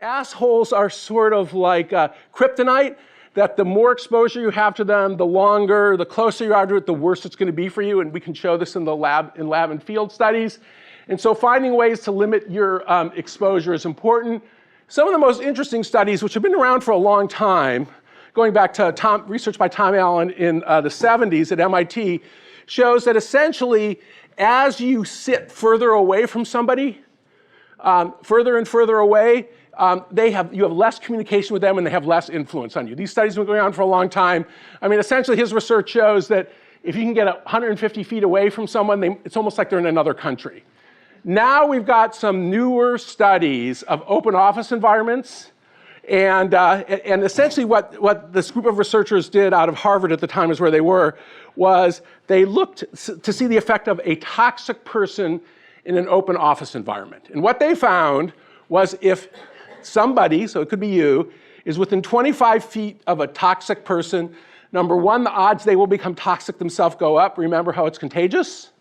assholes are sort of like kryptonite, that the more exposure you have to them, the longer, the closer you are to it, the worse it's going to be for you. And we can show this in the lab and field studies. And so finding ways to limit your exposure is important. Some of the most interesting studies, which have been around for a long time, going back to research by Tom Allen in the 70s at MIT, shows that essentially as you sit further away from somebody, further and further away, you have less communication with them and they have less influence on you. These studies have been going on for a long time. I mean, essentially his research shows that if you can get 150 feet away from someone, it's almost like they're in another country. Now we've got some newer studies of open office environments, and essentially what this group of researchers did out of Harvard at the time is where they were, was they looked to see the effect of a toxic person in an open office environment. And what they found was if somebody, so it could be you, is within 25 feet of a toxic person, number one, the odds they will become toxic themselves go up. Remember how it's contagious?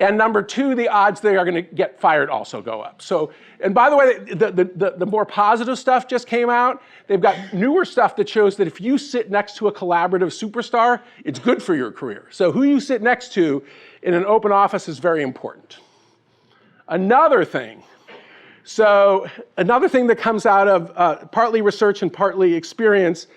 And number two, the odds they are going to get fired also go up. So, and by the way, the more positive stuff just came out. They've got newer stuff that shows that if you sit next to a collaborative superstar, it's good for your career. So who you sit next to in an open office is very important. Another thing that comes out of partly research and partly experience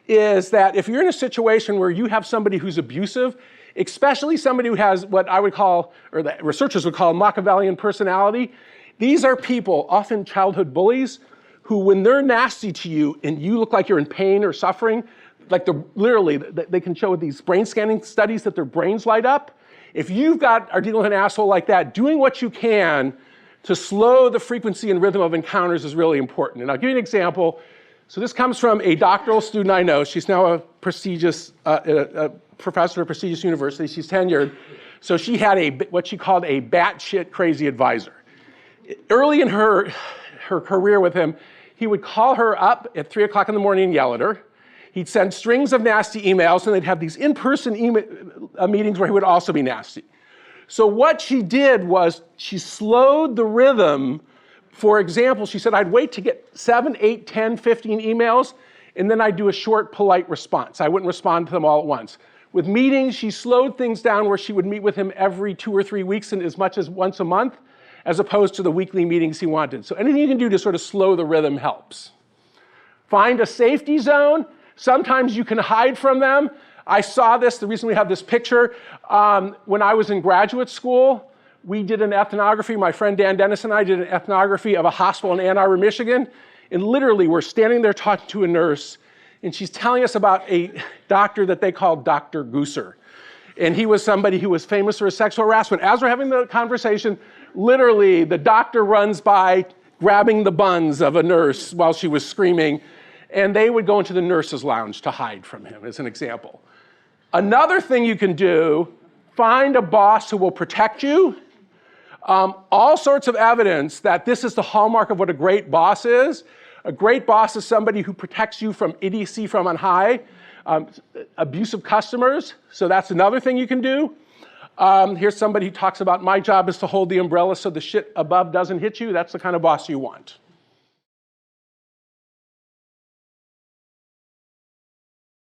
is that if you're in a situation where you have somebody who's abusive, especially somebody who has what I would call, or the researchers would call, Machiavellian personality, these are people, often childhood bullies, who when they're nasty to you and you look like you're in pain or suffering, like literally, they can show with these brain scanning studies that their brains light up. If are dealing with an asshole like that, doing what you can to slow the frequency and rhythm of encounters is really important. And I'll give you an example. So this comes from a doctoral student I know. She's now a prestigious professor at a prestigious university. She's tenured. So she had what she called a batshit crazy advisor. Early in her career with him, he would call her up at 3 o'clock in the morning and yell at her. He'd send strings of nasty emails, and they'd have these in-person meetings where he would also be nasty. So what she did was she slowed the rhythm. For example, she said, I'd wait to get 7, 8, 10, 15 emails, and then I'd do a short, polite response. I wouldn't respond to them all at once. With meetings, she slowed things down where she would meet with him every 2 or 3 weeks and as much as once a month, as opposed to the weekly meetings he wanted. So anything you can do to sort of slow the rhythm helps. Find a safety zone. Sometimes you can hide from them. I saw this, the reason we have this picture, when I was in graduate school, we did an ethnography, my friend Dan Dennis and I did an ethnography of a hospital in Ann Arbor, Michigan, and literally we're standing there talking to a nurse, and she's telling us about a doctor that they called Dr. Gooser. And he was somebody who was famous for his sexual harassment. As we're having the conversation, literally the doctor runs by grabbing the buns of a nurse while she was screaming, and they would go into the nurse's lounge to hide from him, as an example. Another thing you can do, find a boss who will protect you. All sorts of evidence that this is the hallmark of what a great boss is. A great boss is somebody who protects you from idiocy from on high, abusive customers, so that's another thing you can do. Here's somebody who talks about, my job is to hold the umbrella so the shit above doesn't hit you. That's the kind of boss you want.